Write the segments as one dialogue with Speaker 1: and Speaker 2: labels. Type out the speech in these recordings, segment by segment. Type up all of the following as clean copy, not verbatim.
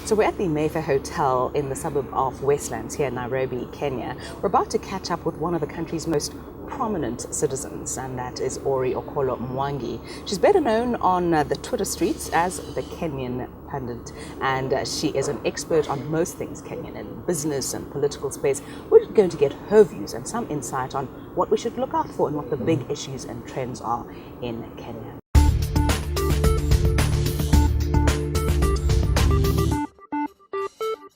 Speaker 1: So we're at the Mayfair Hotel in the suburb of Westlands here in Nairobi, Kenya. We're about to catch up with one of the country's most prominent citizens, and that is Ory Okolloh Mwangi. She's better known on the Twitter streets as the Kenyan pundit, and she is an expert on most things Kenyan in business and political space. We're going to get her views and some insight on what we should look out for and what the big issues and trends are in Kenya.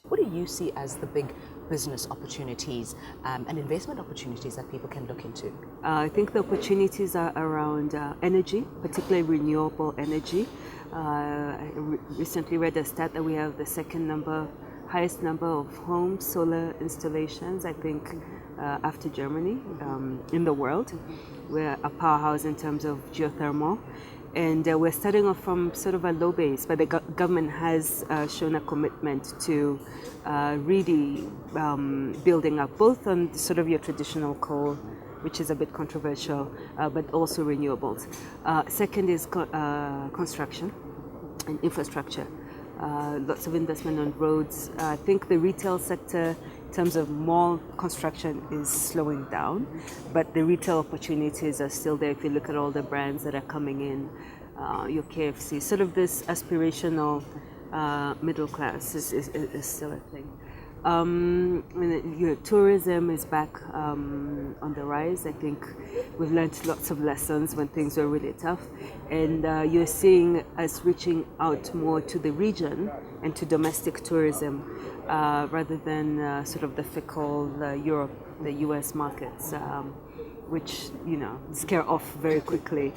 Speaker 1: What do you see as the big business opportunities and investment opportunities that people can look into?
Speaker 2: I think the opportunities are around energy, particularly renewable energy. I recently read a stat that we have the highest number of home solar installations, I think, after Germany in the world. We're a powerhouse in terms of geothermal. And we're starting off from sort of a low base, but the government has shown a commitment to really building up both on sort of your traditional coal, which is a bit controversial, but also renewables. Second is construction and infrastructure. Lots of investment on roads. I think the retail sector, in terms of mall construction, is slowing down, but the retail opportunities are still there. If you look at all the brands that are coming in, your KFC, sort of this aspirational middle class is still a thing. Tourism is back on the rise. I think we've learned lots of lessons when things were really tough, and you're seeing us reaching out more to the region and to domestic tourism rather than sort of the fickle Europe, the US markets, which scare off very quickly.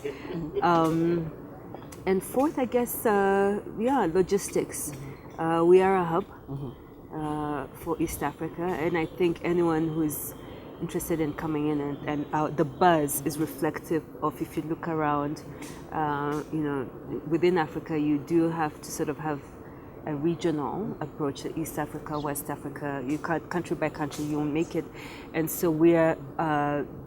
Speaker 2: And fourth, I guess, logistics. We are a hub. For East Africa, and I think anyone who's interested in coming in and the buzz is reflective of, if you look around, within Africa, you do have to sort of have a regional approach to East Africa, West Africa. You can't, country by country, you won't make it. And so we're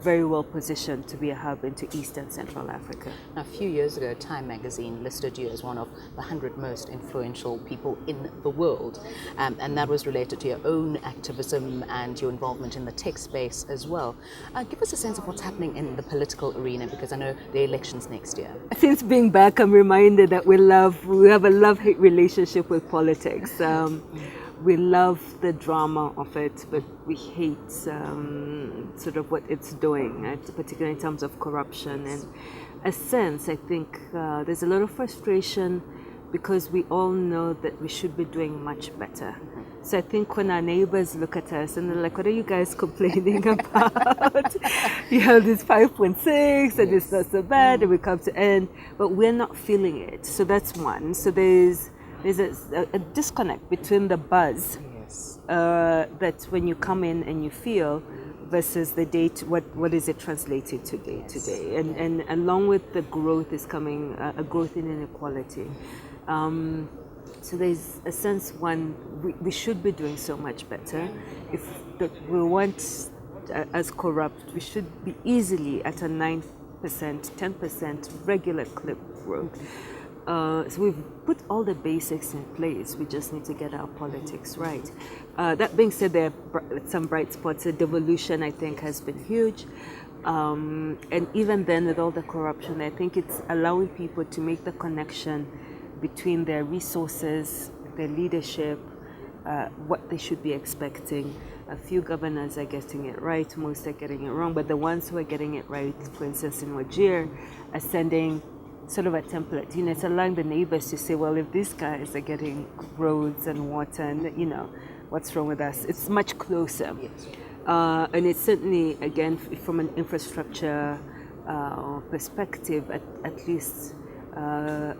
Speaker 2: very well positioned to be a hub into East and Central Africa.
Speaker 1: Now, a few years ago, Time magazine listed you as one of the 100 most influential people in the world. And that was related to your own activism and your involvement in the tech space as well. Give us a sense of what's happening in the political arena, because I know the election's next year.
Speaker 2: Since being back, I'm reminded that we have a love-hate relationship with politics. We love the drama of it, but we hate sort of what it's doing, particularly in terms of corruption. And a sense, I think, there's a lot of frustration because we all know that we should be doing much better. So I think when our neighbors look at us and they're like, what are you guys complaining about? You have this 5.6 and it's not so bad, and we come to end, but we're not feeling it. So that's one. So there's a disconnect between the buzz that when you come in and you feel versus the date, what is it translated to day to day? And along with the growth is coming a growth in inequality. So there's a sense we should be doing so much better. If we want as corrupt, we should be easily at a 9%, 10% regular clip growth. So we've put all the basics in place. We just need to get our politics right. That being said, there are some bright spots. The devolution, I think, has been huge. And even then, with all the corruption, I think it's allowing people to make the connection between their resources, their leadership, what they should be expecting. A few governors are getting it right, most are getting it wrong, but the ones who are getting it right, for instance, in Wajir, are sending sort of a template. It's allowing the neighbors to say, well, if these guys are getting roads and water, and what's wrong with us? It's much closer. Yes. And it's certainly, again, from an infrastructure perspective, at least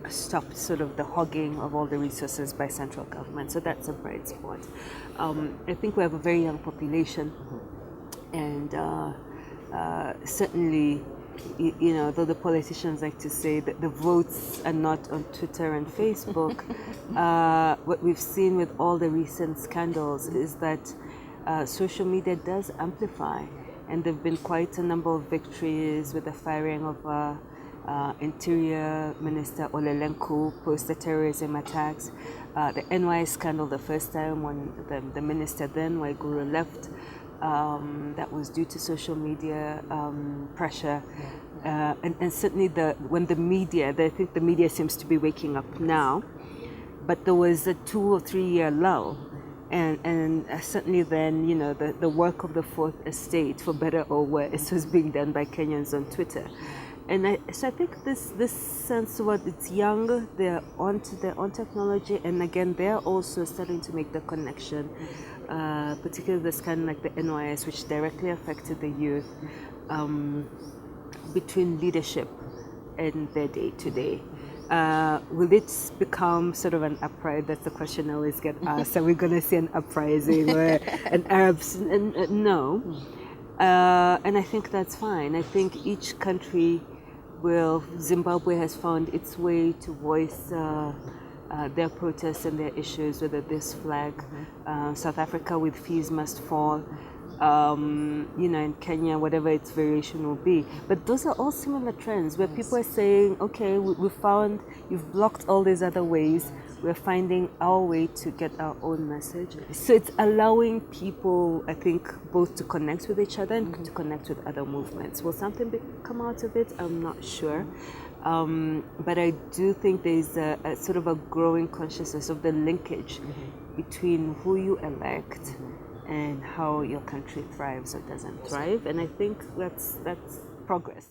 Speaker 2: stopped sort of the hogging of all the resources by central government. So that's a bright spot. I think we have a very young population, and certainly, though the politicians like to say that the votes are not on Twitter and Facebook, what we've seen with all the recent scandals is that social media does amplify, and there have been quite a number of victories with the firing of Interior Minister Olelenku post-terrorism attacks, the NY scandal the first time when the minister then, Waiguru, left. That was due to social media pressure. And certainly when the media, I think the media seems to be waking up now, but there was a 2 or 3 year lull. And certainly then, the work of the Fourth Estate, for better or worse, was being done by Kenyans on Twitter. And so I think this sense of what it's young, they're on technology, and again, they're also starting to make the connection, particularly this kind of like the NYS, which directly affected the youth, between leadership and their day-to-day. Will it become sort of an uprising? That's the question I always get asked. Are we going to see an uprising or an Arab? No. And I think that's fine. I think each country Zimbabwe has found its way to voice their protests and their issues, whether this flag, South Africa with fees must fall, in Kenya, whatever its variation will be. But those are all similar trends where people are saying, okay, we found, you've blocked all these other ways, we're finding our way to get our own message. So it's allowing people, I think, both to connect with each other and to connect with other movements. Will something come out of it? I'm not sure. But I do think there's a sort of a growing consciousness of the linkage between who you elect and how your country thrives or doesn't thrive. And I think that's progress.